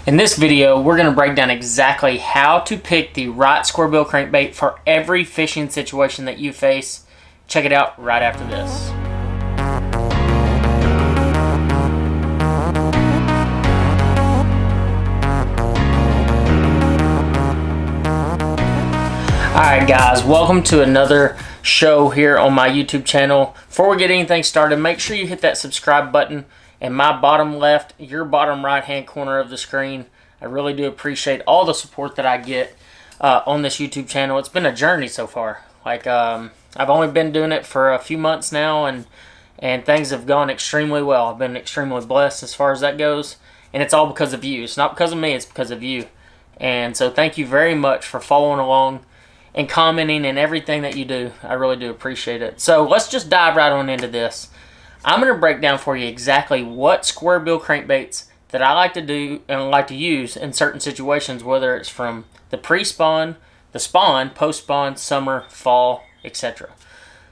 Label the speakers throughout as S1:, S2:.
S1: In this video, we're going to break down exactly how to pick the right squarebill crankbait for every fishing situation that you face. Check it out right after this. Alright guys, welcome to another show here on my YouTube channel. Before we get anything started, make sure you hit that subscribe button in my bottom left, your bottom right hand corner of the screen. I really do appreciate all the support that I get on this YouTube channel. It's been a journey so far. I've only been doing it for a few months now, and things have gone extremely well. I've been extremely blessed as far as that goes, and it's all because of you. It's not because of me, it's because of you. And so thank you very much for following along and commenting and everything that you do. I really do appreciate it. So let's just dive right on into this. I'm going to break down for you exactly what squarebill crankbaits that I like to do and like to use in certain situations, whether it's from the pre-spawn, the spawn, post-spawn, summer, fall, etc.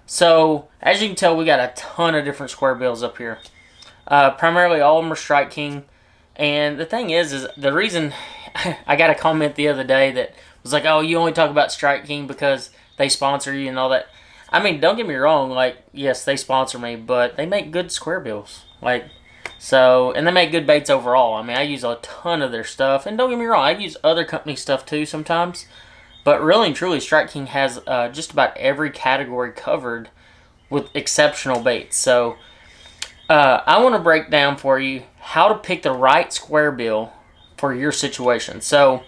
S1: So as you can tell, we got a ton of different squarebills up here. Primarily all of them are Strike King. And the thing is the reason I got a comment the other day that was like, oh, you only talk about Strike King because they sponsor you and all that. I mean, don't get me wrong, yes, they sponsor me, but they make good squarebills. And they make good baits overall. I mean, I use a ton of their stuff, and don't get me wrong, I use other company stuff too sometimes. But really and truly, Strike King has just about every category covered with exceptional baits. So, I want to break down for you how to pick the right squarebill for your situation. So,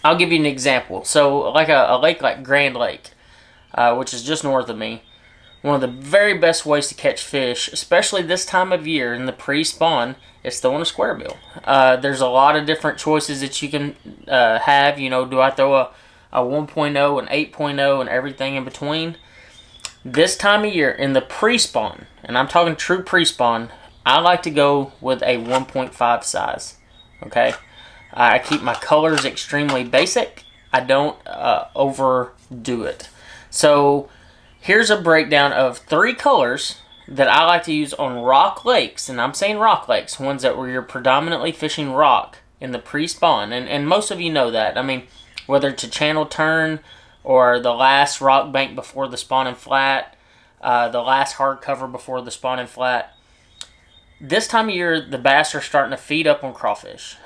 S1: I'll give you an example. So, like a lake like Grand Lake, which is just north of me, one of the very best ways to catch fish, especially this time of year in the pre-spawn, is throwing a squarebill. There's a lot of different choices that you can have. You know, do I throw a 1.0, an 8.0, and everything in between? This time of year in the pre-spawn, and I'm talking true pre-spawn, I like to go with a 1.5 size. Okay? I keep my colors extremely basic. I don't overdo it. So here's a breakdown of 3 colors that I like to use on rock lakes. And I'm saying rock lakes, ones that where you're predominantly fishing rock in the pre-spawn. And most of you know that. I mean, whether it's a channel turn or the last rock bank before the spawning flat, the last hard cover before the spawning flat. This time of year, the bass are starting to feed up on crawfish.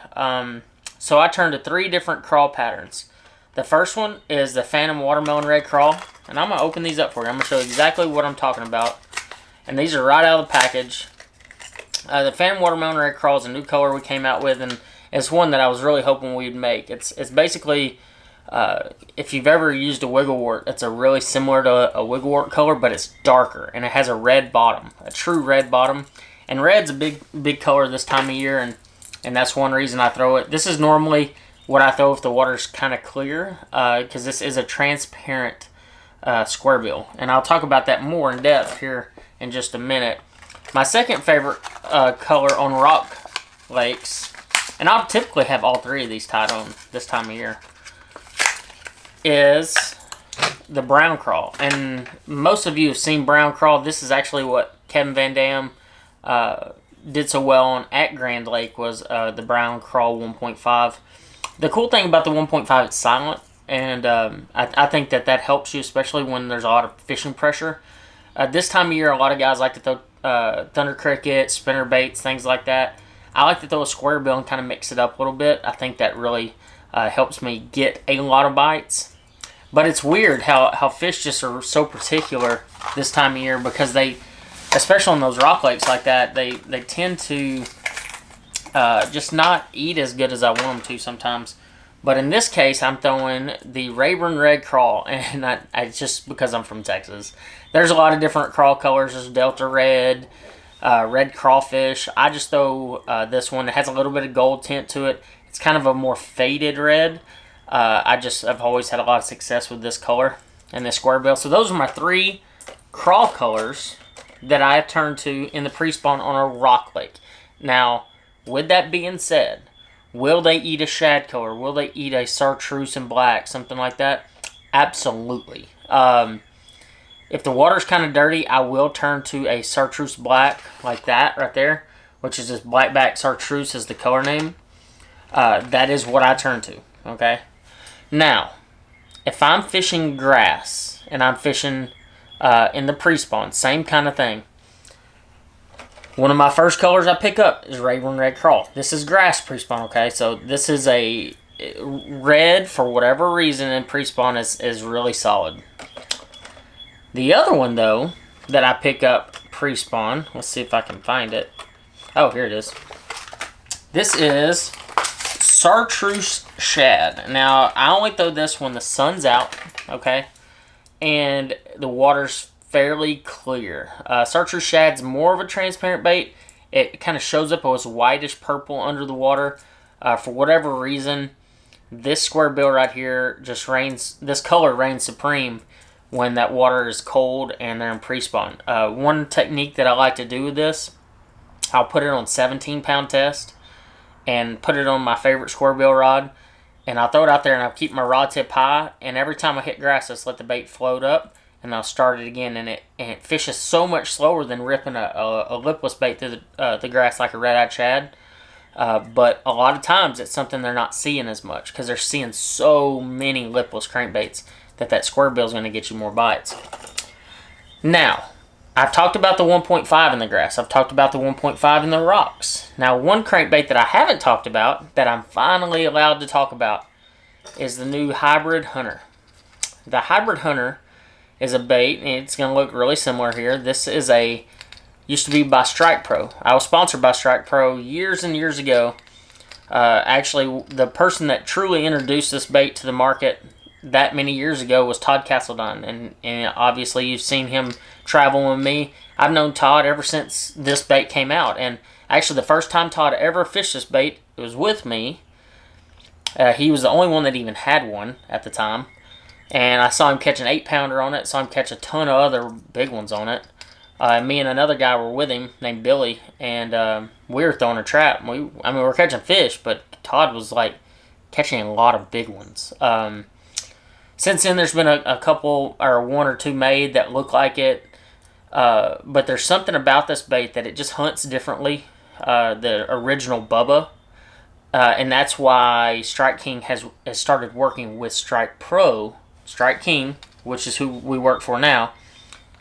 S1: So I turned to 3 different crawl patterns. The first one is the Phantom Watermelon Red Crawl. And I'm going to open these up for you. I'm going to show you exactly what I'm talking about. And these are right out of the package. The Phantom Watermelon Red Crawl is a new color we came out with. And it's one that I was really hoping we'd make. It's basically, if you've ever used a wigglewort, it's a really similar to a wigglewort color, but it's darker. And it has a red bottom, a true red bottom. And red's a big color this time of year. And that's one reason I throw it. This is normally what I throw if the water's kind of clear, because this is a transparent squarebill. And I'll talk about that more in depth here in just a minute. My second favorite color on rock lakes, and I'll typically have all 3 of these tied on this time of year, is the brown crawl. And most of you have seen brown crawl. This is actually what Kevin Van Dam did so well on at Grand Lake, was the brown crawl 1.5. The cool thing about the 1.5, it's silent, and I think that helps you, especially when there's a lot of fishing pressure. This time of year, a lot of guys like to throw thunder cricket, spinner baits, things like that. I like to throw a squarebill and kind of mix it up a little bit. I think that really helps me get a lot of bites. But it's weird how fish just are so particular this time of year, because they, especially on those rock lakes like that, they tend to just not eat as good as I want them to sometimes. But in this case, I'm throwing the Rayburn Red Crawl, and I just because I'm from Texas. There's a lot of different crawl colors. There's Delta Red, Red Crawfish. I just throw this one. It has a little bit of gold tint to it. It's kind of a more faded red. I've always had a lot of success with this color and this squarebill. So those are my 3 crawl colors that I turn to in the pre-spawn on a rock lake. Now, with that being said, will they eat a shad color? Will they eat a chartreuse and black, something like that? Absolutely. If the water's kind of dirty, I will turn to a chartreuse black like that right there, which is this black back chartreuse is the color name. that is what I turn to. Okay. Now, if I'm fishing grass and I'm fishing in the pre-spawn, same kind of thing. One of my first colors I pick up is Raven Red Crawl. This is grass pre-spawn, okay? So this is a red, for whatever reason, in pre-spawn is really solid. The other one, though, that I pick up pre-spawn, let's see if I can find it. Oh, here it is. This is Chartreuse Shad. Now, I only throw this when the sun's out, okay? And the water's fairly clear. Chartreuse Shad's more of a transparent bait. It kind of shows up as whitish purple under the water. For whatever reason, this square bill right here just reigns, this color reigns supreme when that water is cold and they're in pre-spawn. One technique that I like to do with this, I'll put it on 17-pound test and put it on my favorite square bill rod, and I'll throw it out there and I'll keep my rod tip high, and every time I hit grass, just let the bait float up, and I'll start it again, and it fishes so much slower than ripping a lipless bait through the grass like a red-eyed shad. But a lot of times it's something they're not seeing as much because they're seeing so many lipless crankbaits that square bill is going to get you more bites. Now, I've talked about the 1.5 in the grass. I've talked about the 1.5 in the rocks. Now, one crankbait that I haven't talked about that I'm finally allowed to talk about is the new Hybrid Hunter. The Hybrid Hunter is a bait, and it's going to look really similar here. This is used to be by Strike Pro. I was sponsored by Strike Pro years and years ago. Actually, the person that truly introduced this bait to the market that many years ago was Todd Castledine, and obviously you've seen him travel with me. I've known Todd ever since this bait came out, and actually the first time Todd ever fished this bait, it was with me. He was the only one that even had one at the time. And I saw him catch an 8-pounder on it. Saw him catch a ton of other big ones on it. Me and another guy were with him named Billy, and we were throwing a trap. We were catching fish, but Todd was like catching a lot of big ones. Since then, there's been a couple, or one or two made that look like it. But there's something about this bait that it just hunts differently. The original Bubba. And that's why Strike King has started working with Strike Pro. Strike King, which is who we work for now,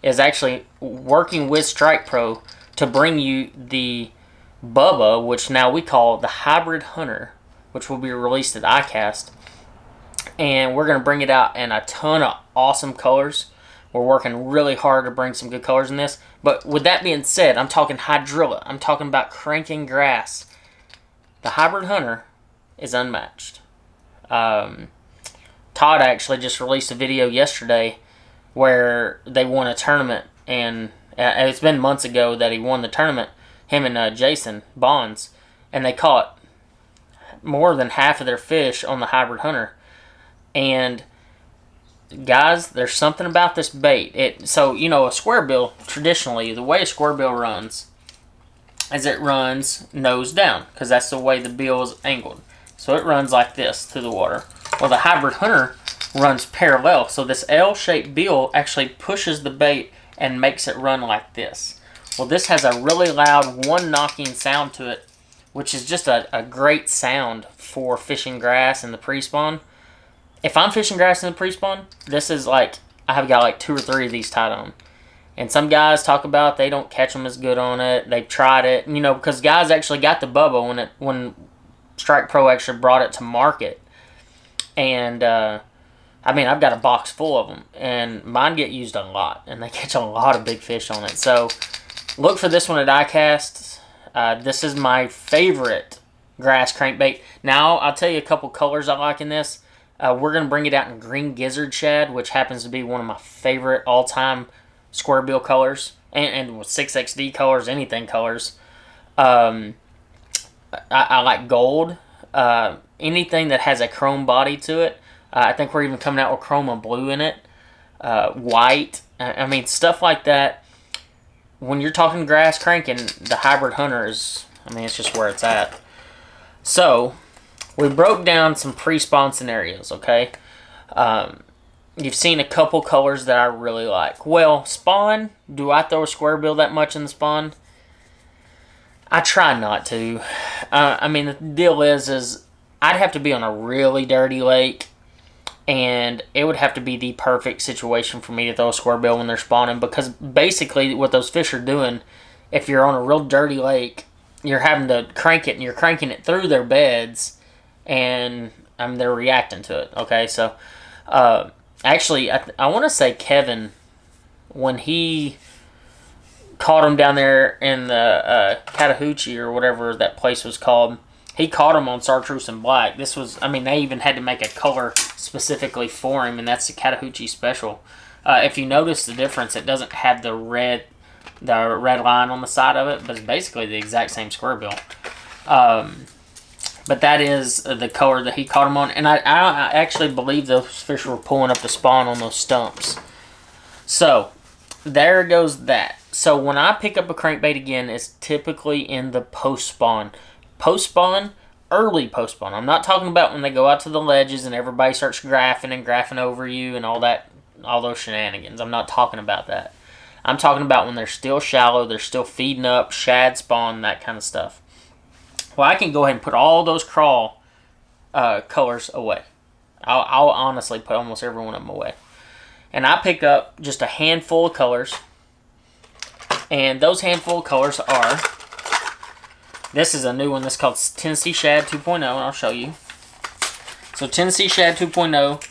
S1: is actually working with Strike Pro to bring you the Bubba, which now we call the Hybrid Hunter, which will be released at ICAST. And we're going to bring it out in a ton of awesome colors. We're working really hard to bring some good colors in this. But with that being said, I'm talking hydrilla. I'm talking about cranking grass. The Hybrid Hunter is unmatched. Todd actually just released a video yesterday where they won a tournament, and it's been months ago that he won the tournament, him and Jason Bonds, and they caught more than half of their fish on the Hybrid Hunter. And guys, there's something about this bait. So, a square bill, traditionally, the way a square bill runs is it runs nose down, because that's the way the bill is angled. So it runs like this through the water. Well, the Hybrid Hunter runs parallel, so this L-shaped bill actually pushes the bait and makes it run like this. Well, this has a really loud one-knocking sound to it, which is just a great sound for fishing grass in the pre-spawn. If I'm fishing grass in the pre-spawn, this is like, I have got like 2 or 3 of these tied on. And some guys talk about they don't catch them as good on it. They've tried it, because guys actually got the Bubba when Strike Pro actually brought it to market. And, I've got a box full of them. And mine get used a lot. And they catch a lot of big fish on it. So, look for this one at ICAST. This is my favorite grass crankbait. Now, I'll tell you a couple colors I like in this. We're going to bring it out in green gizzard shad, which happens to be one of my favorite all-time square bill colors, and with 6XD colors, anything colors. I like gold. Anything that has a chrome body to it. I think we're even coming out with chrome and blue in it. White. Stuff like that. When you're talking grass cranking, the Hybrid Hunter is, it's just where it's at. So, we broke down some pre-spawn scenarios, okay? You've seen a couple colors that I really like. Well, spawn, do I throw a square bill that much in the spawn? I try not to. The deal is I'd have to be on a really dirty lake, and it would have to be the perfect situation for me to throw a square bill when they're spawning, because basically what those fish are doing, if you're on a real dirty lake, you're having to crank it, and you're cranking it through their beds, and they're reacting to it. Okay, so actually, I want to say Kevin, when he caught him down there in the Chattahoochee or whatever that place was called, he caught him on Chartreuse and Black. This was, they even had to make a color specifically for him, and that's the Chattahoochee Special. If you notice the difference, it doesn't have the red line on the side of it, but it's basically the exact same square bill. But that is the color that he caught him on, and I actually believe those fish were pulling up the spawn on those stumps. So there goes that. So when I pick up a crankbait again, it's typically in the post-spawn. Post-spawn, early post-spawn. I'm not talking about when they go out to the ledges and everybody starts graphing over you and all those shenanigans. I'm not talking about that. I'm talking about when they're still shallow, they're still feeding up, shad spawn, that kind of stuff. Well, I can go ahead and put all those crawl colors away. I'll honestly put almost every one of them away. And I pick up just a handful of colors. And those handful of colors are, this is a new one. This is called Tennessee Shad 2.0, and I'll show you. So Tennessee Shad 2.0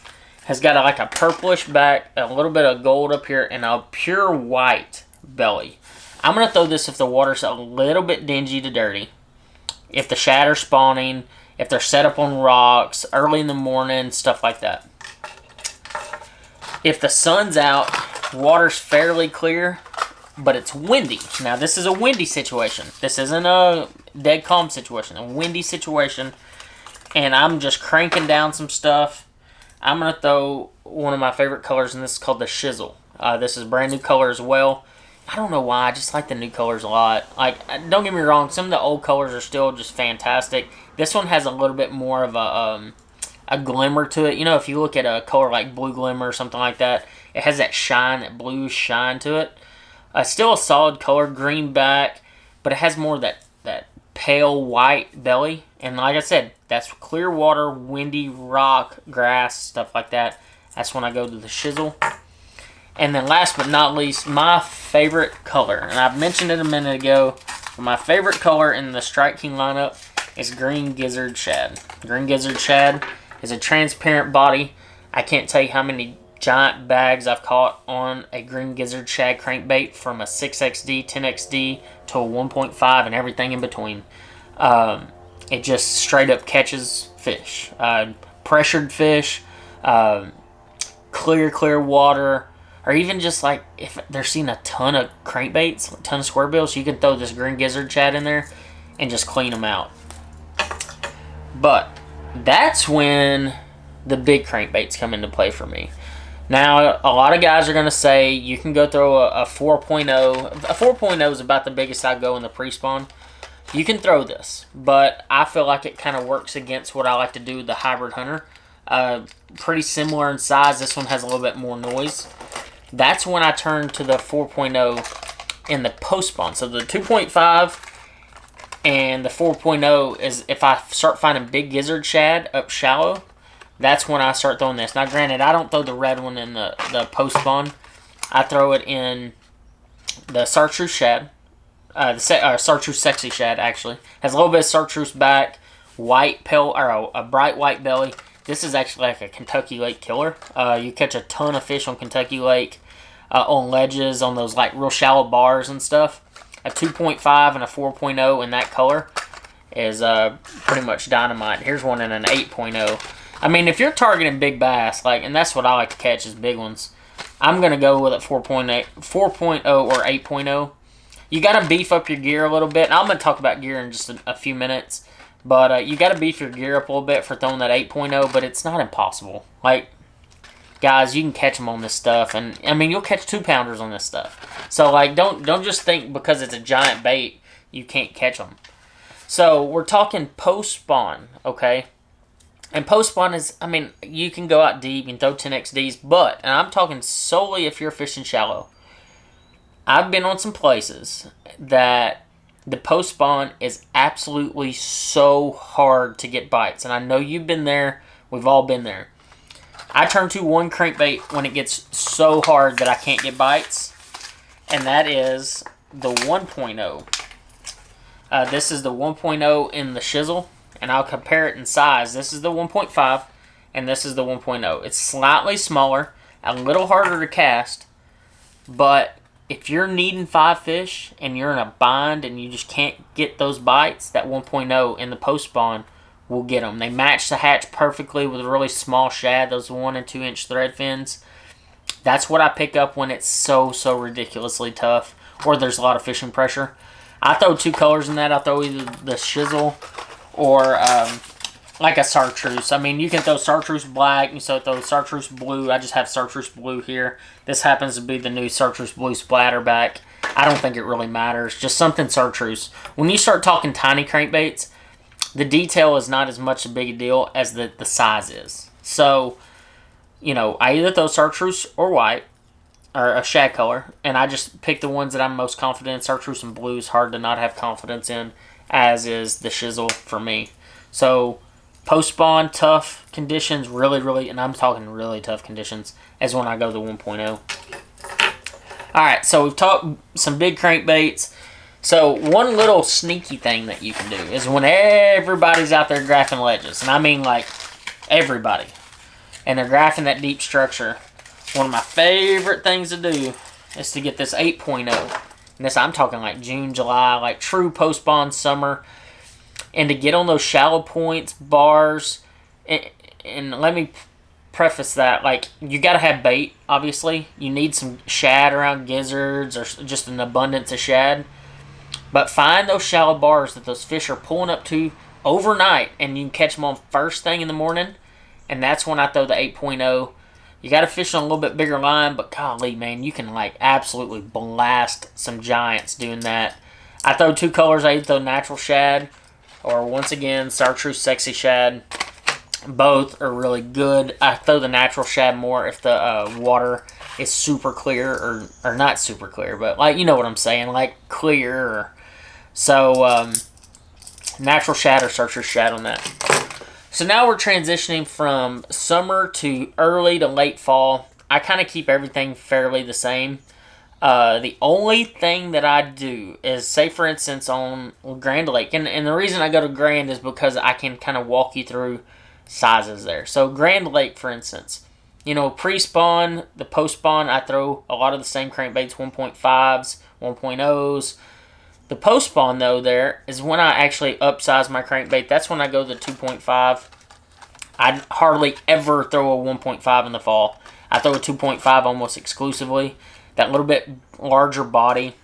S1: has got like a purplish back, a little bit of gold up here, and a pure white belly. I'm going to throw this if the water's a little bit dingy to dirty. If the shad are spawning, if they're set up on rocks, early in the morning, stuff like that. If the sun's out, water's fairly clear, but it's windy. Now, this is a windy situation. This isn't a dead calm situation. A windy situation. And I'm just cranking down some stuff. I'm going to throw one of my favorite colors, and this is called the Shizzle. This is a brand new color as well. I don't know why. I just like the new colors a lot. Like, don't get me wrong. Some of the old colors are still just fantastic. This one has a little bit more of a glimmer to it. You know, if you look at a color like Blue Glimmer or something like that, it has that shine, that blue shine to it. Still a solid color, green back, but it has more of that pale white belly. And like I said, that's clear water, windy, rock, grass, stuff like that. That's when I go to the Shizzle. And then last but not least, my favorite color. And I've mentioned it a minute ago, but my favorite color in the Strike King lineup is Green Gizzard Shad. Green Gizzard Shad is a transparent body. I can't tell you how many giant bags I've caught on a Green Gizzard Shad crankbait, from a 6XD, 10XD to a 1.5 and everything in between. It just straight up catches fish. Pressured fish, clear water, or even just like if they're seeing a ton of crankbaits, a ton of square bills, you can throw this Green Gizzard Shad in there and just clean them out. But that's when the big crankbaits come into play for me. Now, a lot of guys are going to say you can go throw a 4.0. A 4.0 is about the biggest I go in the pre-spawn. You can throw this, but I feel like it kind of works against what I like to do with the Hybrid Hunter. Pretty similar in size. This one has a little bit more noise. That's when I turn to the 4.0 in the post-spawn. So the 2.5 and the 4.0 is if I start finding big gizzard shad up shallow, that's when I start throwing this. Now, granted, I don't throw the red one in the post-spawn. I throw it in the Chartreuse Shad. The Chartreuse Sexy Shad, actually. Has a little bit of Chartreuse back, white pale, or a bright white belly. This is actually like a Kentucky Lake killer. You catch a ton of fish on Kentucky Lake, on ledges, on those like real shallow bars and stuff. A 2.5 and a 4.0 in that color is pretty much dynamite. Here's one in an 8.0. I mean, if you're targeting big bass, and that's what I like to catch is big ones, I'm going to go with a 4.0 or 8.0. You got to beef up your gear a little bit. And I'm going to talk about gear in just a few minutes. But you got to beef your gear up a little bit for throwing that 8.0, but it's not impossible. Guys, you can catch them on this stuff. And, I mean, you'll catch 2-pounders on this stuff. So, don't just think because it's a giant bait, you can't catch them. So, we're talking post-spawn, okay? And post-spawn is, I mean, you can go out deep and throw 10XDs, but, and I'm talking solely if you're fishing shallow, I've been on some places that the post spawn is absolutely so hard to get bites. And I know you've been there. We've all been there. I turn to one crankbait when it gets so hard that I can't get bites. And that is the 1.0. This is the 1.0 in the Shizzle. And I'll compare it in size. This is the 1.5. And this is the 1.0. It's slightly smaller. A little harder to cast. But if you're needing 5 fish and you're in a bind and you just can't get those bites, that 1.0 in the post spawn will get them. They match the hatch perfectly with a really small shad, those 1 and 2 inch thread fins. That's what I pick up when it's so ridiculously tough or there's a lot of fishing pressure. I throw 2 colors in that. I throw either the Shizzle or like a Chartreuse. I mean, you can throw Chartreuse black, you can throw Chartreuse blue. I just have Chartreuse blue here. This happens to be the new Chartreuse blue splatterback. I don't think it really matters. Just something Chartreuse. When you start talking tiny crankbaits, the detail is not as much a big a deal as the size is. So, you know, I either throw Chartreuse or white, or a shad color, and I just pick the ones that I'm most confident in. Chartreuse and blue is hard to not have confidence in, as is the Shizzle for me. So, post-spawn, tough conditions, really, and I'm talking really tough conditions, is when I go the 1.0. Alright, so we've talked some big crankbaits. So, one little sneaky thing that you can do is when everybody's out there graphing ledges, and I mean like everybody, and they're graphing that deep structure, one of my favorite things to do is to get this 8.0. And this, I'm talking like June, July, like true post-spawn summer. And to get on those shallow points, bars, and let me preface that, like, you got to have bait, obviously. You need some shad around gizzards or just an abundance of shad. But find those shallow bars that those fish are pulling up to overnight, and you can catch them on first thing in the morning. And that's when I throw the 8.0. You got to fish on a little bit bigger line, but golly, man, you can, like, absolutely blast some giants doing that. I throw 2 colors. I either throw natural shad or, once again, Chartreuse Sexy Shad. Both are really good. I throw the natural shad more if the water is super clear, or not super clear, but, like, you know what I'm saying, like clear. So, natural shad or Chartreuse shad on that. So now we're transitioning from summer to early to late fall. I kind of keep everything fairly the same. The only thing that I do is, say for instance on Grand Lake, and the reason I go to Grand is because I can kind of walk you through sizes there. So Grand Lake, for instance, you know, pre-spawn, the post-spawn, I throw a lot of the same crankbaits, 1.5s, 1.0s. The post-spawn, though, there is when I actually upsize my crankbait. That's when I go to the 2.5. I hardly ever throw a 1.5 in the fall. I throw a 2.5 almost exclusively. That little bit larger body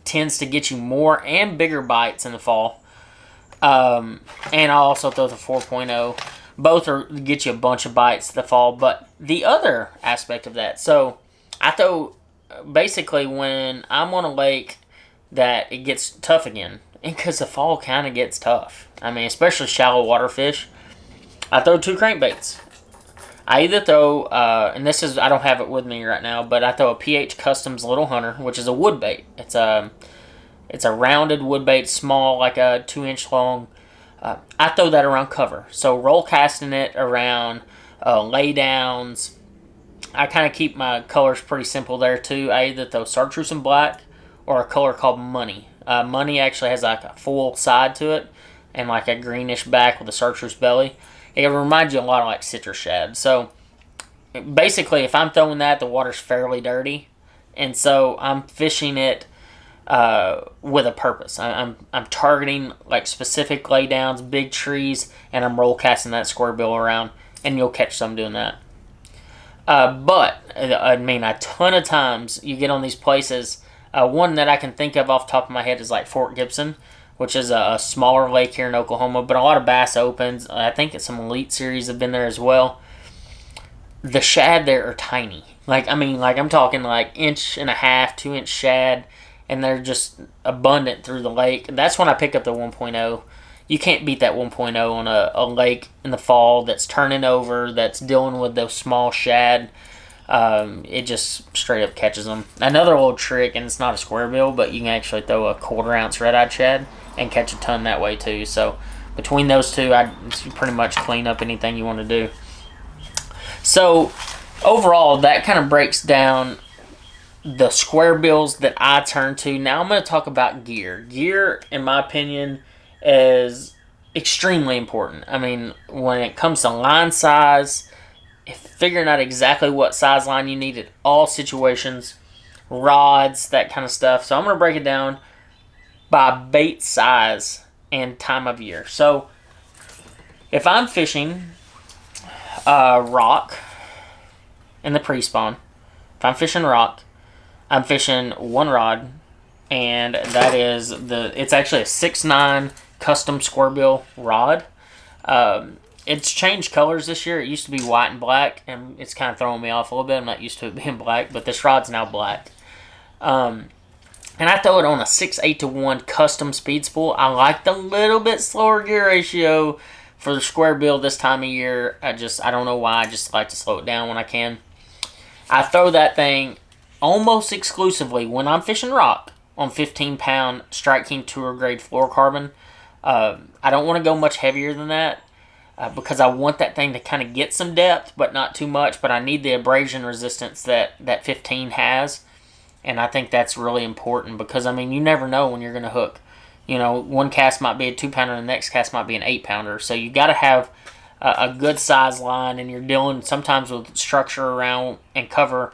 S1: tends to get you more and bigger bites in the fall. And I'll also throw the 4.0. Both are get you a bunch of bites in the fall. But the other aspect of that, so I throw basically when I'm on a lake that it gets tough again, because the fall kind of gets tough. I mean, especially shallow water fish. I throw 2 crankbaits. I either throw, and this is, I don't have it with me right now, but I throw a PH Customs Little Hunter, which is a wood bait. It's a rounded wood bait, small, like a 2-inch long. I throw that around cover. So roll casting it around laydowns. I kind of keep my colors pretty simple there too. I either throw Chartreuse and black or a color called Money. Money actually has like a full side to it and like a greenish back with a Chartreuse belly. It reminds you a lot of like citrus shad. So basically, if I'm throwing that, the water's fairly dirty, and so I'm fishing it with a purpose. I'm targeting like specific laydowns, big trees, and I'm roll casting that square bill around, and you'll catch some doing that. But I mean, a ton of times you get on these places. One that I can think of off the top of my head is like Fort Gibson, which is a smaller lake here in Oklahoma, but a lot of Bass Opens. I think some Elite Series have been there as well. The shad there are tiny. Like, I mean, like I'm talking like 1.5 inch, 2-inch shad, and they're just abundant through the lake. That's when I pick up the 1.0. You can't beat that 1.0 on a lake in the fall that's turning over, that's dealing with those small shad. It just straight up catches them. Another little trick, and it's not a square bill, but you can actually throw a 1/4 ounce red-eyed shad and catch a ton that way too. So between those two, I pretty much clean up anything you want to do. So overall, that kind of breaks down the square bills that I turn to. Now I'm going to talk about gear. Gear, in my opinion, is extremely important. I mean, when it comes to line size, figuring out exactly what size line you need at all situations, rods, that kind of stuff. So I'm going to break it down by bait size and time of year. So if I'm fishing rock in the pre-spawn, if I'm fishing rock, I'm fishing one rod, and that is it's actually a 6'9" custom square bill rod. It's changed colors this year. It used to be white and black, and it's kind of throwing me off a little bit. I'm not used to it being black, but this rod's now black. And I throw it on a 6/8-1 custom speed spool. I like the little bit slower gear ratio for the square bill this time of year. I don't know why. I just like to slow it down when I can. I throw that thing almost exclusively when I'm fishing rock on 15-pound Strike King Tour grade fluorocarbon. I don't want to go much heavier than that because I want that thing to kind of get some depth, but not too much. But I need the abrasion resistance that 15 has, and I think that's really important because, I mean, you never know when you're going to hook. You know, one cast might be a 2-pounder, and the next cast might be an 8-pounder. So you got to have a good size line, and you're dealing sometimes with structure around and cover,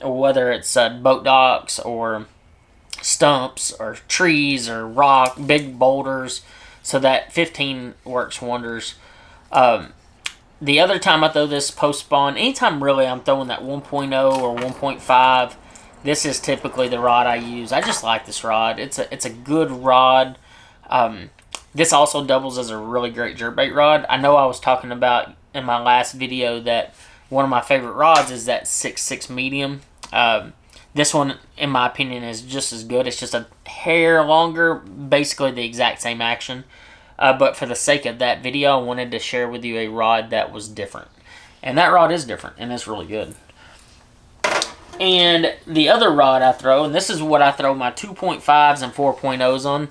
S1: whether it's boat docks or stumps or trees or rock, big boulders. So that 15 works wonders. The other time I throw this post-spawn, anytime really I'm throwing that 1.0 or 1.5, this is typically the rod I use. I just like this rod. It's a good rod. This also doubles as a really great jerkbait rod. I know I was talking about in my last video that one of my favorite rods is that 6.6 medium. This one, in my opinion, is just as good. It's just a hair longer, basically the exact same action. But for the sake of that video, I wanted to share with you a rod that was different. And that rod is different, and it's really good. And the other rod I throw, and this is what I throw my 2.5s and 4.0s on.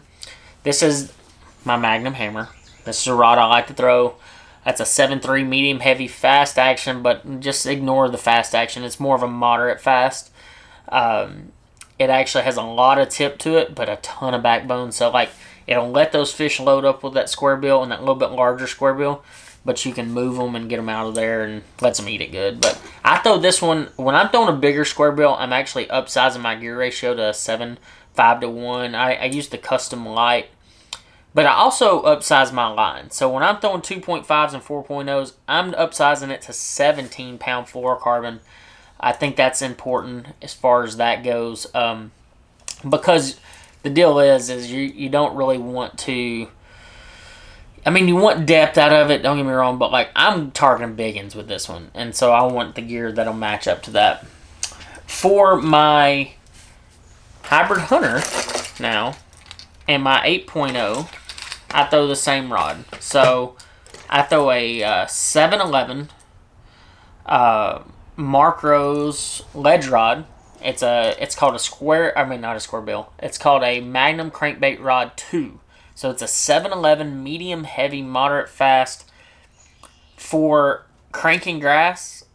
S1: This is my Magnum hammer. This is a rod I like to throw. That's a 7.3 medium heavy fast action, but just ignore the fast action. It's more of a moderate fast. It actually has a lot of tip to it, but a ton of backbone. So, like, it'll let those fish load up with that square bill and that little bit larger square bill, but you can move them and get them out of there and let them eat it good. But I throw this one, when I'm throwing a bigger square bill, I'm actually upsizing my gear ratio to 7.5-1. I use the custom light, but I also upsize my line. So when I'm throwing 2.5s and 4.0s, I'm upsizing it to 17-pound fluorocarbon. I think that's important as far as that goes, because the deal is you don't really want to. I mean, you want depth out of it, don't get me wrong, but, like, I'm targeting biggins with this one, and so I want the gear that'll match up to that. For my Hybrid Hunter now, and my 8.0, I throw the same rod. So I throw a 7-11 Mark-Rose ledge rod. It's called a square. I mean, not a square bill. It's called a Magnum Crankbait Rod 2. So it's a 7-11 medium heavy moderate fast for cranking grass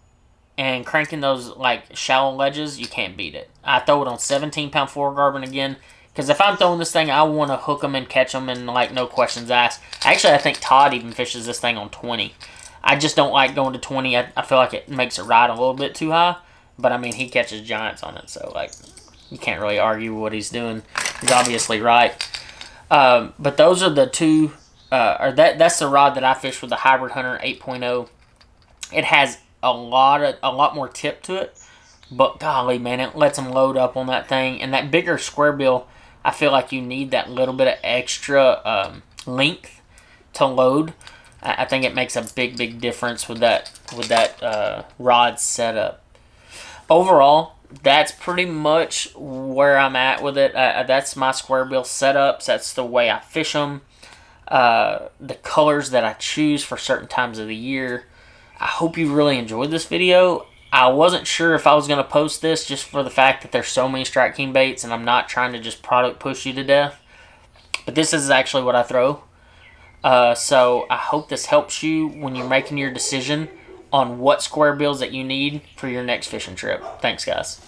S1: and cranking those like shallow ledges. You can't beat it. I throw it on 17-pound fluorocarbon again. Because if I'm throwing this thing, I want to hook them and catch them and, like, no questions asked. Actually, I think Todd even fishes this thing on 20. I just don't like going to 20. I feel like it makes it ride a little bit too high. But, I mean, he catches giants on it. So, like, you can't really argue what he's doing. He's obviously right. But those are the two, that's the rod that I fish with the Hybrid Hunter 8.0. It has a lot more tip to it. But, golly, man, it lets them load up on that thing. And that bigger square bill, I feel like you need that little bit of extra length to load. I think it makes a big difference with that rod setup. Overall, that's pretty much where I'm at with it. That's my square bill setups. That's the way I fish them. The colors that I choose for certain times of the year. I hope you really enjoyed this video. I wasn't sure if I was going to post this just for the fact that there's so many Strike King baits, and I'm not trying to just product push you to death. But this is actually what I throw. So I hope this helps you when you're making your decision on what square bills that you need for your next fishing trip. Thanks, guys.